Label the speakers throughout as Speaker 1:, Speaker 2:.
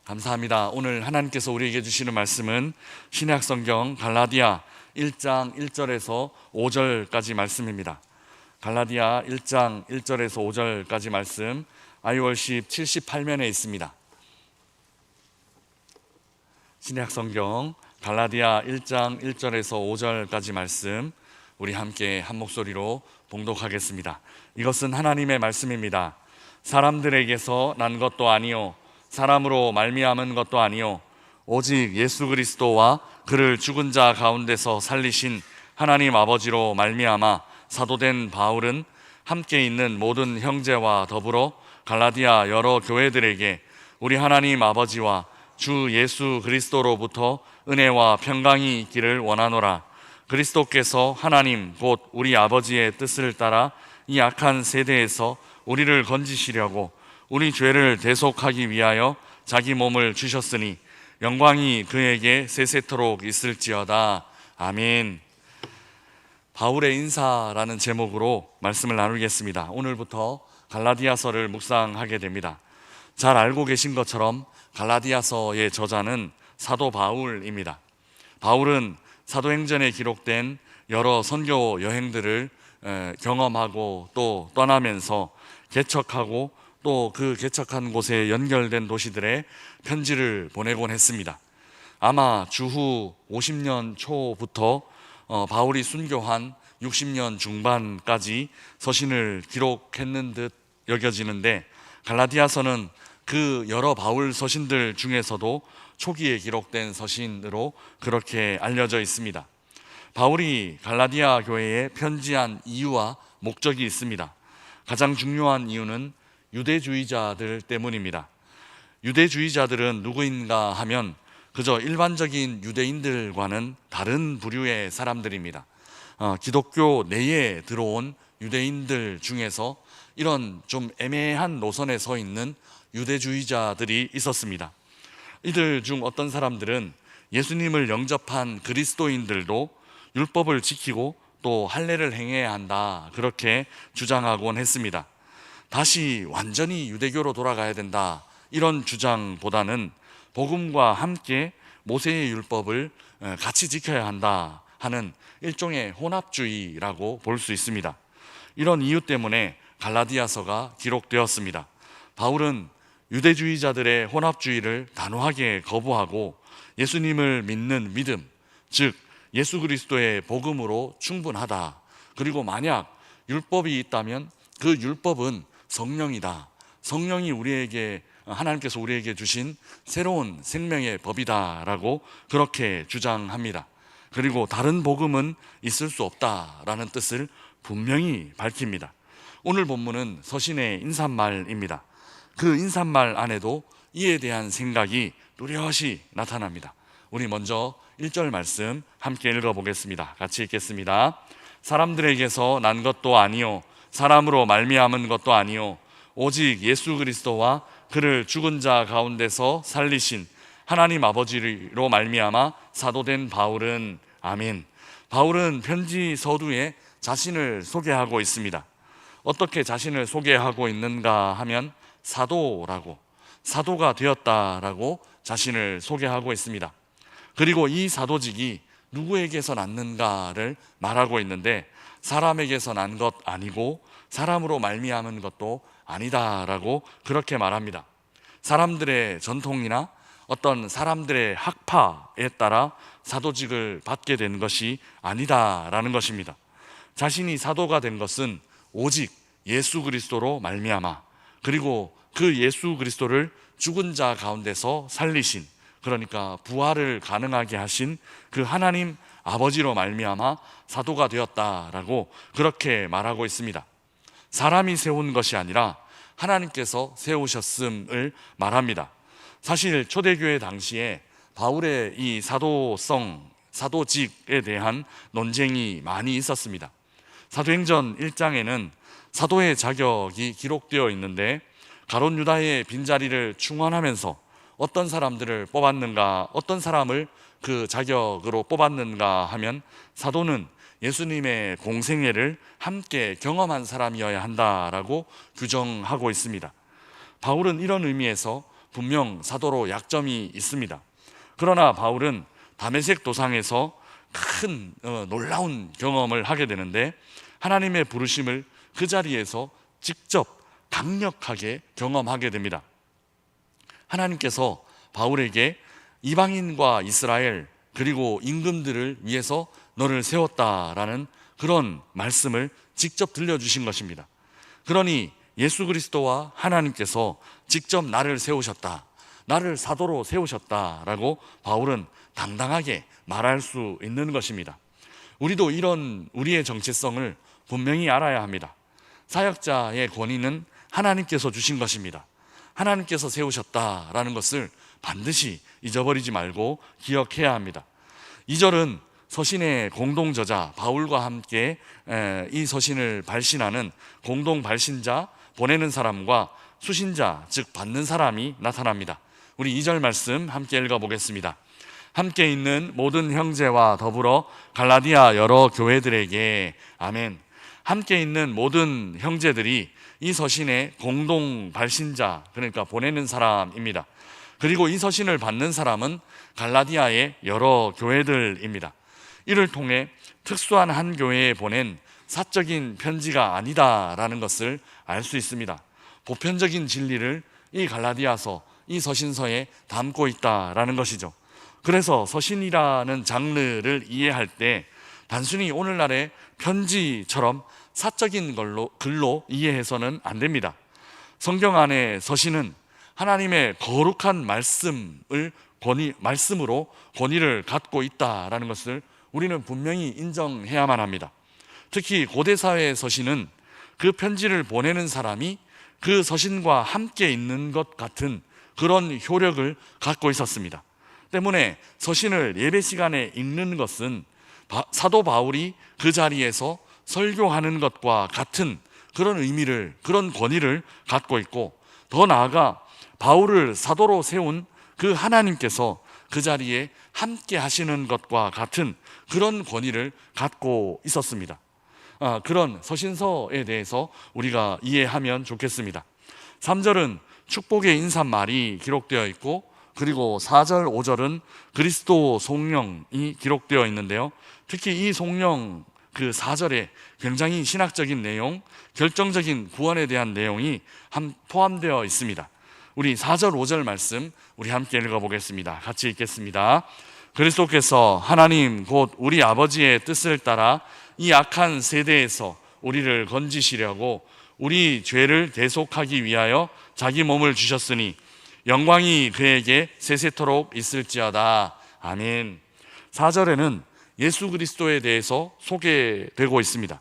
Speaker 1: 감사합니다. 오늘 하나님께서 우리에게 주시는 말씀은 신약 성경 갈라디아 1장 1절에서 5절까지 말씀입니다. 갈라디아 1장 1절에서 5절까지 말씀 아이월십 78면에 있습니다. 신약 성경 갈라디아 1장 1절에서 5절까지 말씀 우리 함께 한 목소리로 봉독하겠습니다. 이것은 하나님의 말씀입니다. 사람들에게서 난 것도 아니요 사람으로 말미암은 것도 아니요 오직 예수 그리스도와 그를 죽은 자 가운데서 살리신 하나님 아버지로 말미암아 사도된 바울은 함께 있는 모든 형제와 더불어 갈라디아 여러 교회들에게 우리 하나님 아버지와 주 예수 그리스도로부터 은혜와 평강이 있기를 원하노라. 그리스도께서 하나님 곧 우리 아버지의 뜻을 따라 이 악한 세대에서 우리를 건지시려고 우리 죄를 대속하기 위하여 자기 몸을 주셨으니 영광이 그에게 세세토록 있을지어다. 아멘. 바울의 인사라는 제목으로 말씀을 나누겠습니다. 오늘부터 갈라디아서를 묵상하게 됩니다. 잘 알고 계신 것처럼 갈라디아서의 저자는 사도 바울입니다. 바울은 사도행전에 기록된 여러 선교 여행들을 경험하고 또 떠나면서 개척하고 또 그 개척한 곳에 연결된 도시들에 편지를 보내곤 했습니다. 아마 주후 50년 초부터 바울이 순교한 60년 중반까지 서신을 기록했는 듯 여겨지는데, 갈라디아서는 그 여러 바울 서신들 중에서도 초기에 기록된 서신으로 그렇게 알려져 있습니다. 바울이 갈라디아 교회에 편지한 이유와 목적이 있습니다. 가장 중요한 이유는 유대주의자들 때문입니다. 유대주의자들은 누구인가 하면 그저 일반적인 유대인들과는 다른 부류의 사람들입니다. 기독교 내에 들어온 유대인들 중에서 이런 좀 애매한 노선에 서 있는 유대주의자들이 있었습니다. 이들 중 어떤 사람들은 예수님을 영접한 그리스도인들도 율법을 지키고 또 할례를 행해야 한다, 그렇게 주장하곤 했습니다. 다시 완전히 유대교로 돌아가야 된다, 이런 주장보다는 복음과 함께 모세의 율법을 같이 지켜야 한다 하는 일종의 혼합주의라고 볼 수 있습니다. 이런 이유 때문에 갈라디아서가 기록되었습니다. 바울은 유대주의자들의 혼합주의를 단호하게 거부하고 예수님을 믿는 믿음, 즉 예수 그리스도의 복음으로 충분하다, 그리고 만약 율법이 있다면 그 율법은 성령이다, 성령이 하나님께서 우리에게 주신 새로운 생명의 법이다라고 그렇게 주장합니다. 그리고 다른 복음은 있을 수 없다라는 뜻을 분명히 밝힙니다. 오늘 본문은 서신의 인사말입니다. 그 인사말 안에도 이에 대한 생각이 뚜렷이 나타납니다. 우리 먼저 1절 말씀 함께 읽어보겠습니다. 같이 읽겠습니다. 사람들에게서 난 것도 아니요 사람으로 말미암은 것도 아니요 오직 예수 그리스도와 그를 죽은 자 가운데서 살리신 하나님 아버지로 말미암아 사도된 바울은, 아멘. 바울은 편지 서두에 자신을 소개하고 있습니다. 어떻게 자신을 소개하고 있는가 하면 사도가 되었다라고 자신을 소개하고 있습니다. 그리고 이 사도직이 누구에게서 났는가를 말하고 있는데, 사람에게서 난 것 아니고 사람으로 말미암은 것도 아니다라고 그렇게 말합니다. 사람들의 전통이나 어떤 사람들의 학파에 따라 사도직을 받게 된 것이 아니다라는 것입니다. 자신이 사도가 된 것은 오직 예수 그리스도로 말미암아, 그리고 그 예수 그리스도를 죽은 자 가운데서 살리신, 그러니까 부활을 가능하게 하신 그 하나님 아버지로 말미암아 사도가 되었다라고 그렇게 말하고 있습니다. 사람이 세운 것이 아니라 하나님께서 세우셨음을 말합니다. 사실 초대교회 당시에 바울의 이 사도직에 대한 논쟁이 많이 있었습니다. 사도행전 1장에는 사도의 자격이 기록되어 있는데, 가롯 유다의 빈자리를 충원하면서 어떤 사람들을 뽑았는가, 어떤 사람을 그 자격으로 뽑았는가 하면 사도는 예수님의 공생애를 함께 경험한 사람이어야 한다라고 규정하고 있습니다. 바울은 이런 의미에서 분명 사도로 약점이 있습니다. 그러나 바울은 다메섹 도상에서 큰 놀라운 경험을 하게 되는데, 하나님의 부르심을 그 자리에서 직접 강력하게 경험하게 됩니다. 하나님께서 바울에게 이방인과 이스라엘 그리고 임금들을 위해서 너를 세웠다라는 그런 말씀을 직접 들려주신 것입니다. 그러니 예수 그리스도와 하나님께서 직접 나를 세우셨다, 나를 사도로 세우셨다라고 바울은 당당하게 말할 수 있는 것입니다. 우리도 이런 우리의 정체성을 분명히 알아야 합니다. 사역자의 권위는 하나님께서 주신 것입니다. 하나님께서 세우셨다라는 것을 반드시 잊어버리지 말고 기억해야 합니다. 2절은 서신의 공동저자 바울과 함께 이 서신을 발신하는 공동 발신자, 보내는 사람과 수신자, 즉 받는 사람이 나타납니다. 우리 2절 말씀 함께 읽어보겠습니다. 함께 있는 모든 형제와 더불어 갈라디아 여러 교회들에게. 아멘. 함께 있는 모든 형제들이 이 서신의 공동 발신자, 그러니까 보내는 사람입니다. 그리고 이 서신을 받는 사람은 갈라디아의 여러 교회들입니다. 이를 통해 특수한 한 교회에 보낸 사적인 편지가 아니다라는 것을 알 수 있습니다. 보편적인 진리를 이 갈라디아서, 이 서신서에 담고 있다라는 것이죠. 그래서 서신이라는 장르를 이해할 때 단순히 오늘날의 편지처럼 사적인 글로 이해해서는 안 됩니다. 성경 안에 서신은 하나님의 거룩한 말씀으로 권위를 갖고 있다라는 것을 우리는 분명히 인정해야만 합니다. 특히 고대 사회의 서신은 그 편지를 보내는 사람이 그 서신과 함께 있는 것 같은 그런 효력을 갖고 있었습니다. 때문에 서신을 예배 시간에 읽는 것은 사도 바울이 그 자리에서 설교하는 것과 같은 그런 의미를, 그런 권위를 갖고 있고, 더 나아가 바울을 사도로 세운 그 하나님께서 그 자리에 함께 하시는 것과 같은 그런 권위를 갖고 있었습니다. 그런 서신서에 대해서 우리가 이해하면 좋겠습니다. 3절은 축복의 인사말이 기록되어 있고, 그리고 4절, 5절은 그리스도 송영이 기록되어 있는데요. 특히 이 송영 그 4절에 굉장히 신학적인 내용, 결정적인 구원에 대한 내용이 포함되어 있습니다. 우리 4절, 5절 말씀 우리 함께 읽어보겠습니다. 같이 읽겠습니다. 그리스도께서 하나님 곧 우리 아버지의 뜻을 따라 이 악한 세대에서 우리를 건지시려고 우리 죄를 대속하기 위하여 자기 몸을 주셨으니 영광이 그에게 세세토록 있을지어다. 아멘. 4절에는 예수 그리스도에 대해서 소개되고 있습니다.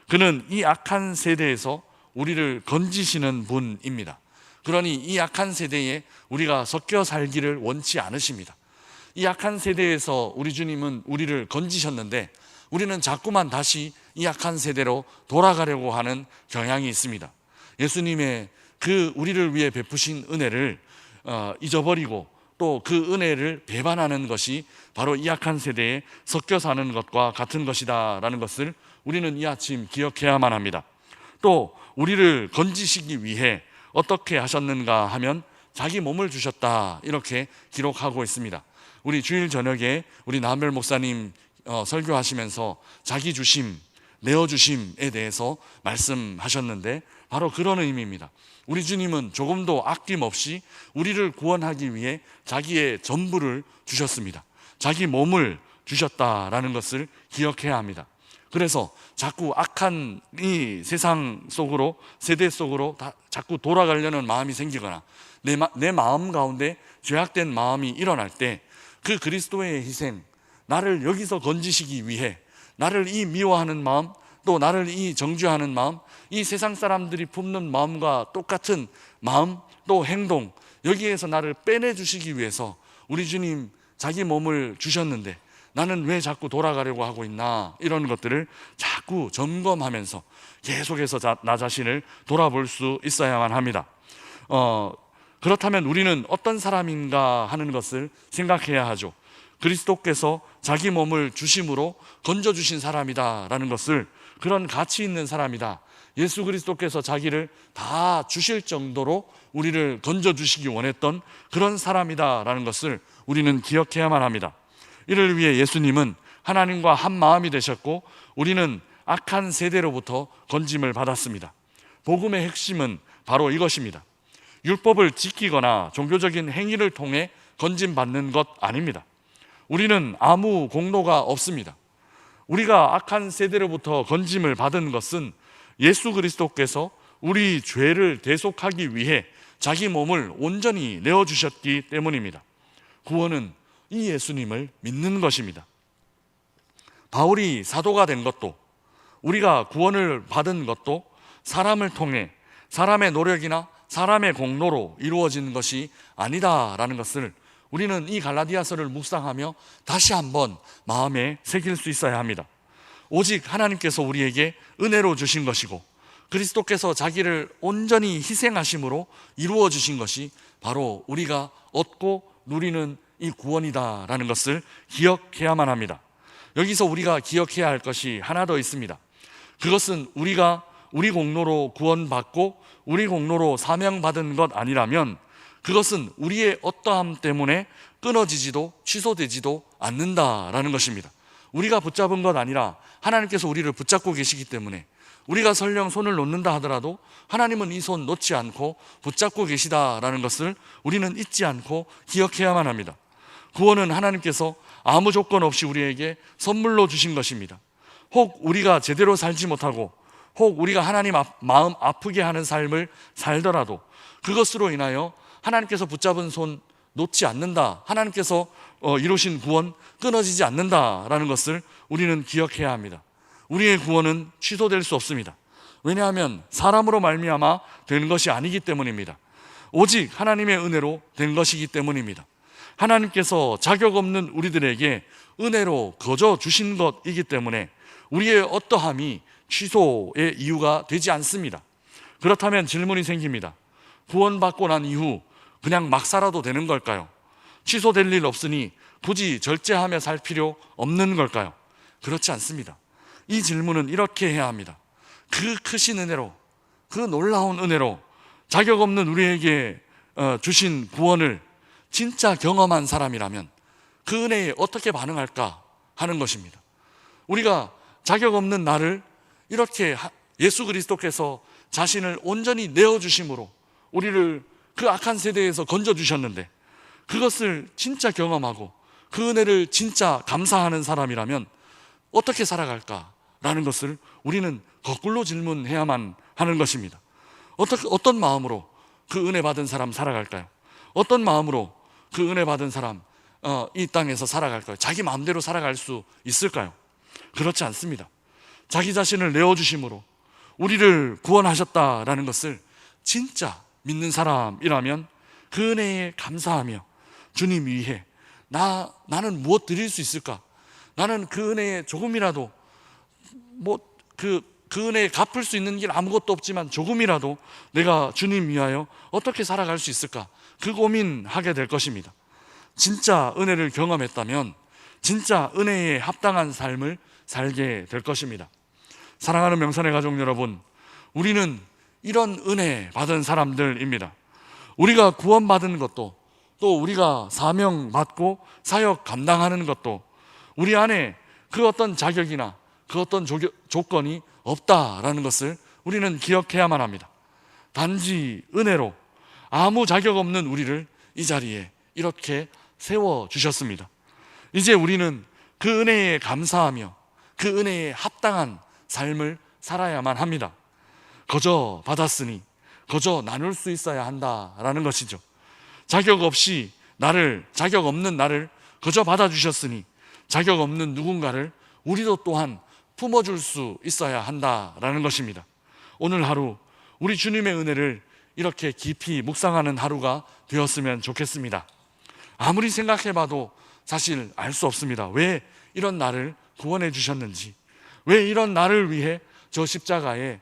Speaker 1: 그는 이 악한 세대에서 우리를 건지시는 분입니다. 그러니 이 악한 세대에 우리가 섞여 살기를 원치 않으십니다. 이 악한 세대에서 우리 주님은 우리를 건지셨는데 우리는 자꾸만 다시 이 악한 세대로 돌아가려고 하는 경향이 있습니다. 예수님의 그 우리를 위해 베푸신 은혜를 잊어버리고 또 그 은혜를 배반하는 것이 바로 이 악한 세대에 섞여 사는 것과 같은 것이다라는 것을 우리는 이 아침 기억해야만 합니다. 또 우리를 건지시기 위해 어떻게 하셨는가 하면 자기 몸을 주셨다, 이렇게 기록하고 있습니다. 우리 주일 저녁에 우리 남별 목사님 설교하시면서 자기 주심, 내어주심에 대해서 말씀하셨는데 바로 그런 의미입니다. 우리 주님은 조금도 아낌없이 우리를 구원하기 위해 자기의 전부를 주셨습니다. 자기 몸을 주셨다라는 것을 기억해야 합니다. 그래서 자꾸 악한 이 세상 속으로, 세대 속으로 자꾸 돌아가려는 마음이 생기거나 내 마음 가운데 죄악된 마음이 일어날 때 그 그리스도의 희생, 나를 여기서 건지시기 위해 나를 이 미워하는 마음, 또 나를 이 정죄하는 마음, 이 세상 사람들이 품는 마음과 똑같은 마음 또 행동, 여기에서 나를 빼내주시기 위해서 우리 주님 자기 몸을 주셨는데 나는 왜 자꾸 돌아가려고 하고 있나, 이런 것들을 자꾸 점검하면서 계속해서 나 자신을 돌아볼 수 있어야만 합니다. 그렇다면 우리는 어떤 사람인가 하는 것을 생각해야 하죠. 그리스도께서 자기 몸을 주심으로 건져주신 사람이다 라는 것을, 그런 가치 있는 사람이다, 예수 그리스도께서 자기를 다 주실 정도로 우리를 건져주시기 원했던 그런 사람이다라는 것을 우리는 기억해야만 합니다. 이를 위해 예수님은 하나님과 한 마음이 되셨고 우리는 악한 세대로부터 건짐을 받았습니다. 복음의 핵심은 바로 이것입니다. 율법을 지키거나 종교적인 행위를 통해 건짐받는 것 아닙니다. 우리는 아무 공로가 없습니다. 우리가 악한 세대로부터 건짐을 받은 것은 예수 그리스도께서 우리 죄를 대속하기 위해 자기 몸을 온전히 내어주셨기 때문입니다. 구원은 이 예수님을 믿는 것입니다. 바울이 사도가 된 것도, 우리가 구원을 받은 것도 사람을 통해, 사람의 노력이나 사람의 공로로 이루어진 것이 아니다라는 것을 우리는 이 갈라디아서를 묵상하며 다시 한번 마음에 새길 수 있어야 합니다. 오직 하나님께서 우리에게 은혜로 주신 것이고 그리스도께서 자기를 온전히 희생하심으로 이루어 주신 것이 바로 우리가 얻고 누리는 이 구원이다라는 것을 기억해야만 합니다. 여기서 우리가 기억해야 할 것이 하나 더 있습니다. 그것은 우리가 우리 공로로 구원받고 우리 공로로 사명받은 것 아니라면 그것은 우리의 어떠함 때문에 끊어지지도 취소되지도 않는다라는 것입니다. 우리가 붙잡은 것 아니라 하나님께서 우리를 붙잡고 계시기 때문에 우리가 설령 손을 놓는다 하더라도 하나님은 이 손 놓지 않고 붙잡고 계시다라는 것을 우리는 잊지 않고 기억해야만 합니다. 구원은 하나님께서 아무 조건 없이 우리에게 선물로 주신 것입니다. 혹 우리가 제대로 살지 못하고 혹 우리가 하나님 마음 아프게 하는 삶을 살더라도 그것으로 인하여 하나님께서 붙잡은 손 놓지 않는다, 하나님께서 이루신 구원 끊어지지 않는다라는 것을 우리는 기억해야 합니다. 우리의 구원은 취소될 수 없습니다. 왜냐하면 사람으로 말미암아 된 것이 아니기 때문입니다. 오직 하나님의 은혜로 된 것이기 때문입니다. 하나님께서 자격 없는 우리들에게 은혜로 거저 주신 것이기 때문에 우리의 어떠함이 취소의 이유가 되지 않습니다. 그렇다면 질문이 생깁니다. 구원받고 난 이후 그냥 막 살아도 되는 걸까요? 취소될 일 없으니 굳이 절제하며 살 필요 없는 걸까요? 그렇지 않습니다. 이 질문은 이렇게 해야 합니다. 그 크신 은혜로, 그 놀라운 은혜로 자격 없는 우리에게 주신 구원을 진짜 경험한 사람이라면 그 은혜에 어떻게 반응할까 하는 것입니다. 우리가 자격 없는 나를 이렇게 예수 그리스도께서 자신을 온전히 내어주심으로 우리를 그 악한 세대에서 건져주셨는데 그것을 진짜 경험하고 그 은혜를 진짜 감사하는 사람이라면 어떻게 살아갈까라는 것을 우리는 거꾸로 질문해야만 하는 것입니다. 어떤 마음으로 그 은혜 받은 사람 살아갈까요? 어떤 마음으로 그 은혜 받은 사람 이 땅에서 살아갈까요? 자기 마음대로 살아갈 수 있을까요? 그렇지 않습니다. 자기 자신을 내어주심으로 우리를 구원하셨다라는 것을 진짜 믿는 사람이라면 그 은혜에 감사하며 주님 위해 나는 무엇 드릴 수 있을까? 나는 그 은혜에 조금이라도 그 은혜에 갚을 수 있는 길 아무것도 없지만 조금이라도 내가 주님 위하여 어떻게 살아갈 수 있을까? 그 고민하게 될 것입니다. 진짜 은혜를 경험했다면 진짜 은혜에 합당한 삶을 살게 될 것입니다. 사랑하는 명산의 가족 여러분, 우리는 이런 은혜 받은 사람들입니다. 우리가 구원받은 것도 또 우리가 사명받고 사역 감당하는 것도 우리 안에 그 어떤 자격이나 그 어떤 조건이 없다라는 것을 우리는 기억해야만 합니다. 단지 은혜로 아무 자격 없는 우리를 이 자리에 이렇게 세워주셨습니다. 이제 우리는 그 은혜에 감사하며 그 은혜에 합당한 삶을 살아야만 합니다. 거저 받았으니 거저 나눌 수 있어야 한다라는 것이죠. 자격 없는 나를 거저 받아주셨으니 자격 없는 누군가를 우리도 또한 품어줄 수 있어야 한다라는 것입니다. 오늘 하루 우리 주님의 은혜를 이렇게 깊이 묵상하는 하루가 되었으면 좋겠습니다. 아무리 생각해봐도 사실 알 수 없습니다. 왜 이런 나를 구원해 주셨는지, 왜 이런 나를 위해 저 십자가에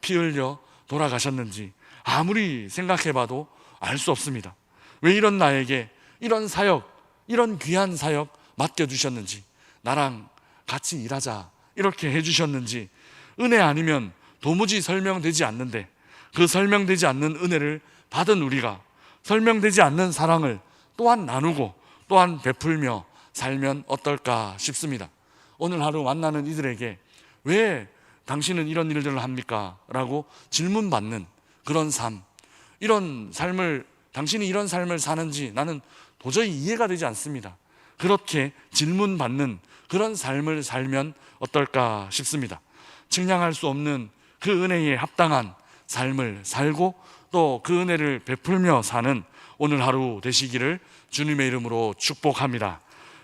Speaker 1: 피 흘려 돌아가셨는지 아무리 생각해봐도 알 수 없습니다. 왜 이런 나에게 이런 사역, 이런 귀한 사역 맡겨주셨는지, 나랑 같이 일하자 이렇게 해주셨는지, 은혜 아니면 도무지 설명되지 않는데, 그 설명되지 않는 은혜를 받은 우리가 설명되지 않는 사랑을 또한 나누고 또한 베풀며 살면 어떨까 싶습니다. 오늘 하루 만나는 이들에게 왜 당신은 이런 일들을 합니까? 라고 질문받는 그런 삶, 이런 삶을, 당신이 이런 삶을 사는지 나는 도저히 이해가 되지 않습니다. 그렇게 질문받는 그런 삶을 살면 어떨까 싶습니다. 측량할 수 없는 그 은혜에 합당한 삶을 살고 또 그 은혜를 베풀며 사는 오늘 하루 되시기를 주님의 이름으로 축복합니다.